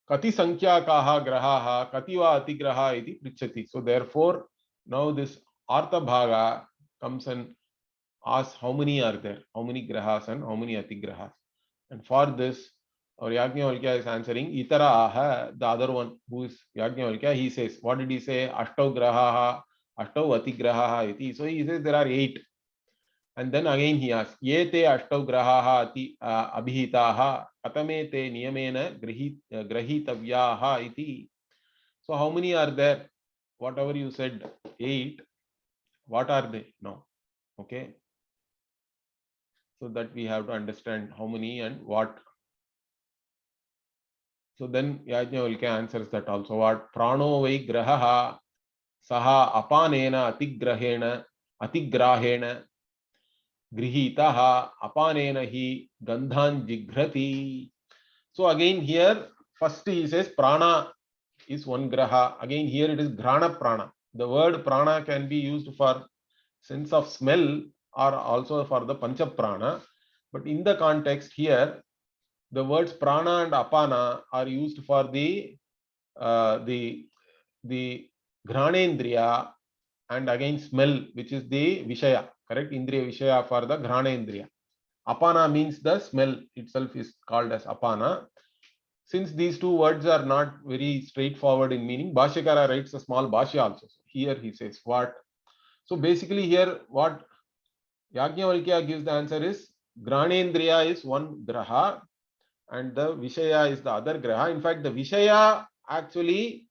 kati sankhya grahaha kati va atigraha iti prichati. So therefore, now this artha bhaga comes and asks how many are there, how many grahas and how many atigrahas. And for this, our Yajnavalkya is answering itara aha, the other one who is Yajnavalkya. He says, what did he say? Ashtau grahaha ashtau atigrahaha iti. So he says there are 8. And then again he asks, ye te ashtau grahaha ati abhitaha katame te niyamena grahitavyaha iti. So how many are there? Whatever you said, 8. What are they now? Okay. So that we have to understand how many and what. So then Yajnavalkya answers that also. What? Prano vai grahaha saha apanena atigrahena grihitaha apanena hi gandhan jigrati. So again here first he says prana is one graha. Again here it is grana prana. The word prana can be used for sense of smell or also for the pancha prana. But in the context here, the words prana and apana are used for the granendriya and again smell, which is the vishaya, correct? Indriya vishaya for the granendriya. Apana means the smell itself is called as apana. Since these two words are not very straightforward in meaning, Bhashyakara writes a small bhashya also. Here he says what? So basically here what Yajnavalkya gives the answer is Granendriya is one graha and the Vishaya is the other graha. In fact, the Vishaya actually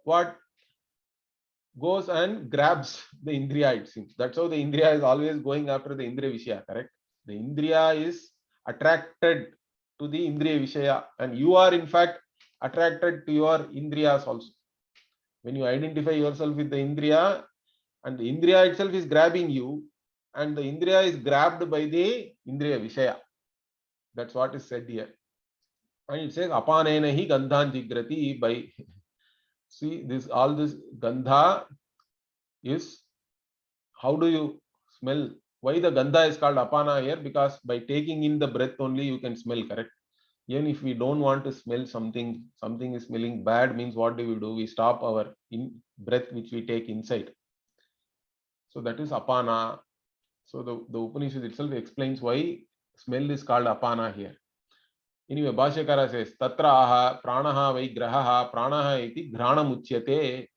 what goes and grabs the Indriya, it seems. That's how the Indriya is always going after the Indriya Vishaya, correct? The Indriya is attracted to the Indriya Vishaya and you are in fact attracted to your Indriyas also. When you identify yourself with the Indriya and the Indriya itself is grabbing you and the Indriya is grabbed by the Indriya Vishaya. That's what is said here. And it says apanena hi gandhan jigrati. By see this, all this gandha is how do you smell? Why the gandha is called apana here? Because by taking in the breath only you can smell, correct? Even if we don't want to smell something, something is smelling bad, means what do? We stop our breath which we take inside. So that is apana. So the Upanishad itself explains why smell is called apana here. Anyway, Bhashyakara says, Tatra aha pranaha vai grahaha pranaha iti granam uchyate.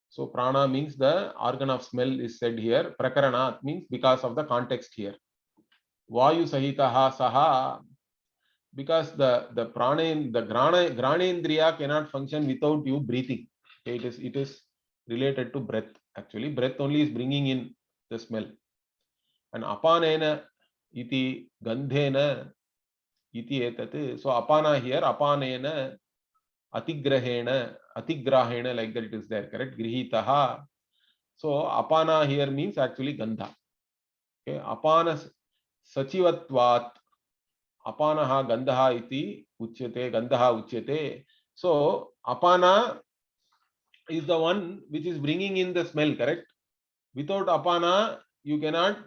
So prana means the organ of smell is said here. Prakaranat means because of the context here. Vayu sahitaha saha, because the prana, the granendriya cannot function without you breathing. It is related to breath. Actually, breath only is bringing in the smell. And apanena iti gandhena iti etat. So apana here, apanena atigrahena, like that it is there, correct? Grihitaha. So apana here means actually gandha. Okay, apana sachivatvat apanaha gandha iti uchyate, gandha uchyate. So apana is the one which is bringing in the smell, correct? Without apana you cannot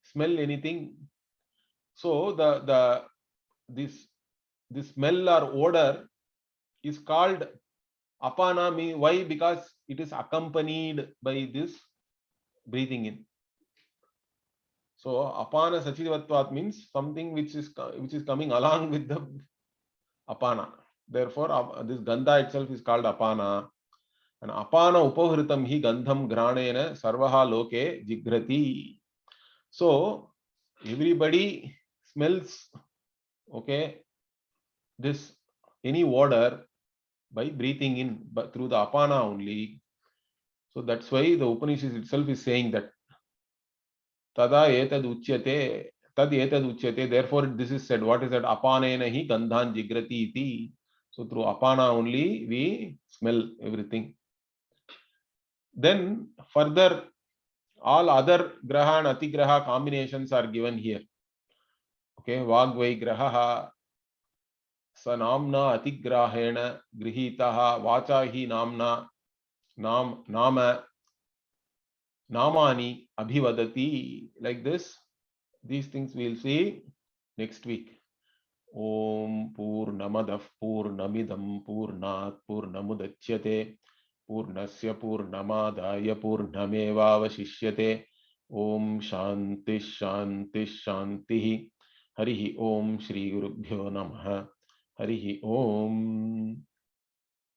smell anything. So this smell or odor is called apana. Why? Because it is accompanied by this breathing in. So apana sachivatvat means something which is coming along with the apana. Therefore, this gandha itself is called apana. And apana upahritam hi gandham granena sarvaha loke jigrati. So everybody smells, okay, this any odor by breathing in, but through the apana only. So that's why the Upanishad itself is saying that tada etad uchyate, tad etad uchyate. Therefore, this is said. What is that? Apanena hi gandhan jigrati iti. So through apana only we smell everything. Then further, all other graha and atigraha combinations are given here. Okay, vagvai graha sanamna atigrahena grihitaha vacha hi namna nama namani abhivadati. Like this, these things we'll see next week. Om Purnamadah Purnamidam Purnat Purnamudachyate Purnasya Purnamadaya Purnamevavashishyate. Om Shanti Shanti Shanti. Harihi Om Shri Gurubhyo Namaha. Harihi Om.